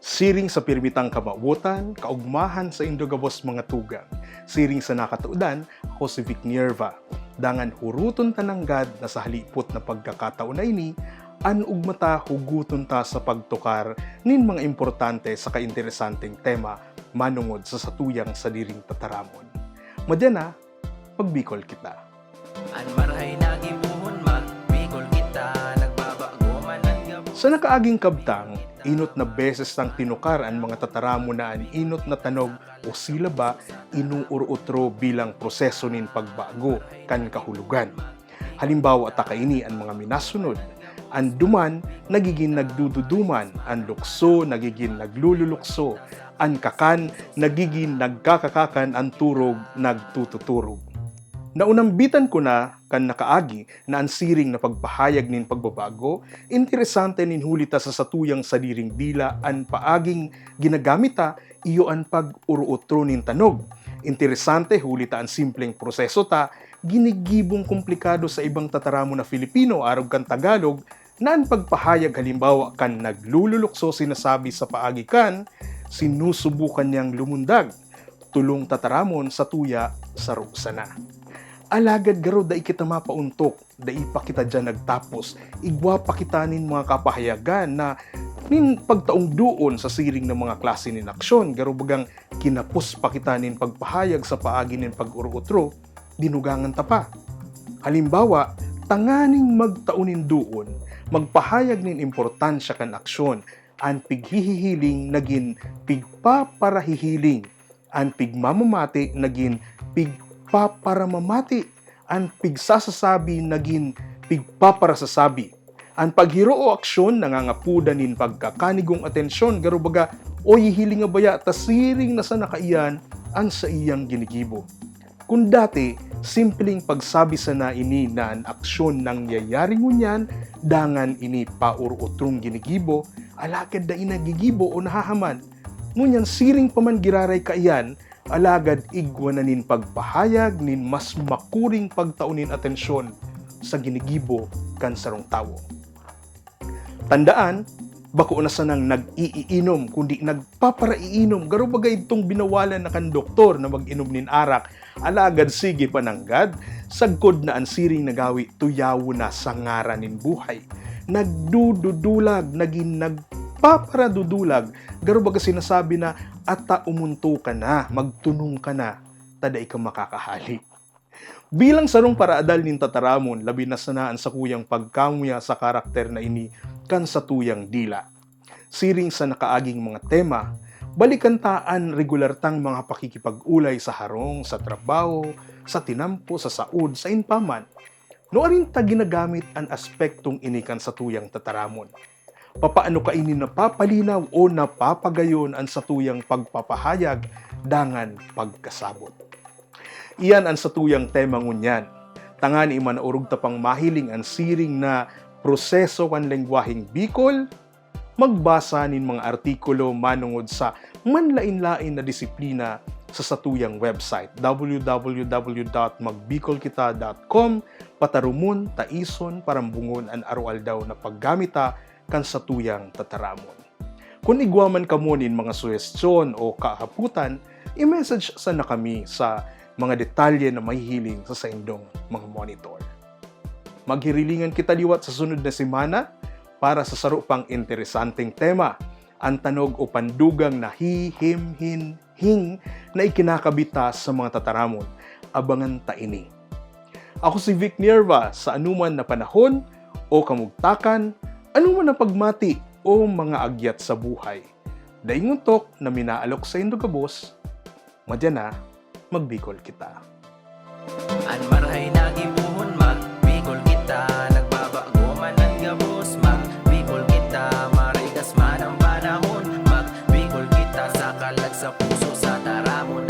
Siring sa pirmitang kamabutan, kaugmahan sa indogabos mga tugang. Siring sa nakatuudan, ako si Vic Nierva. Dangan huruton tananggad na sa halipot na pagkakataon na ini, ugmata huguton ta sa pagtukar nin mga importante sa kainteresanteng tema manungod sa satuyang sa diring tataramon. Madyan na, pagbikol kita. Anmarhay nagibuhon magbikol kita, nagbabago man ang gabos. Sa nakaaging kabtang, inot na beses tang tinukar ang mga tataramo na an inot na tanog o silaba inuurutro bilang proseso nin pagbago kan kahulugan. Halimbawa takaini ang mga minasunod, ang duman nagiging nagdududuman, ang lukso nagiging naglululukso, ang kakan nagiging nagkakakakan, ang turog nagtututurog. Naunambitan ko na kan nakaagi na ang siring na pagpahayag nin pagbabago, interesante nin hulita sa satuyang sadiring dila ang paaging ginagamita iyo ang pag-uruotro nin tanog. Interesante hulita ang simpleng proseso ta, ginigibong komplikado sa ibang tataramo na Filipino arog kan Tagalog, na ang pagpahayag halimbawa kan naglululukso sinasabi sa paagi kan, sinusubukan niyang lumundag, tulong tataramon sa tuya sa sana. Alagad garo da kita mapauntok, da ipa kita dyan nagtapos, igwa pa kita nin mga kapahayagan na nin pagtaong doon sa siring ng mga klase nin aksyon, garo bagang kinapos pa kita nin pagpahayag sa paagi nin pag-urutro, dinugangan ta pa. Halimbawa, tanganing magtaunin doon, magpahayag nin importansya kan aksyon, ang pighihihiling naging pigpaparahihiling, ang pigmamamati naging pigpaparamamati, ang pigsasasabi naging pigpaparasasabi. Ang paghiro o aksyon nangangapuda nin pagkakanigong atensyon, garubaga o hihiling nga baya tasiring na sa nakaiyan ang sa iyang ginigibo. Kung dati, simpleng pagsabi sa na ini na ang aksyon nang yayari ngunyan, dangan ini paurutrong ginigibo, alagad da inagigibo o nahahaman. Ngunyan siring paman giraray kaiyan, alagad igwa na nin pagpahayag nin mas makuring pagtaunin atensyon sa ginigibo kan sarong tawo. Tandaan, bako na sanang nag-iinom kundi nagpaparaiinom, garo bagay itong binawalan na kan doktor na mag-inom nin arak, alagad sige pananggad, sagkod na ang siring nagawi tuyawo na sa ngaran nin buhay. Nagdududulag, naging nagpaparadudulag, garo baga sinasabi na ata umunto ka na, magtunong ka na, tada ikaw makakahali. Bilang sarong paraadal nin tataramon, labi na sanaan sa kuyang pagkamuya sa karakter na ini kan sa tuyang dila. Siring sa nakaaging mga tema, balikan taan regular tang mga pakikipag-ulay sa harong, sa trabaho, sa tinampo, sa saud, sa inpaman. Noarin ta ginagamit ang aspektong inikan sa tuyang tataramon. Papaano ka ini napapalinaw o napapagayon ang satuyang pagpapahayag dangan pagkasabot. Iyan ang satuyang tema ngunyan. Tangani man urog tapang mahiling ang siring na proseso kan lengguwaheng Bicol, magbasa nin mga artikulo manungod sa manlain-lain na disiplina sa satuyang website www.magbicolkita.com, patarumon, taison, parambungon an arual daw na paggamita kan satuyang tataramon. Kung igwaman ka mo nin mga suwestyon o kaaputan, i-message sana kami sa mga detalye na mahihiling sa indong mga monitor. Maghirilingan kita liwat sa sunod na semana para sa saro pang interesanteng tema, ang tanog o pandugang na hing na ikinakabita sa mga tataramon. Abangan ta ini. Ako si Vic Nierva, sa anuman na panahon o kamugtakan, anuman na pagmati o mga agyat sa buhay. Dainguntok na minaalok sa indogabos, madyan na, magbikol kita. Anmarhay nagibuhon magbikol kita, nagbabago man ang gabos, magbikol kita, marigas man ang panahon, magbikol kita sa kalag sa puso sa taramon.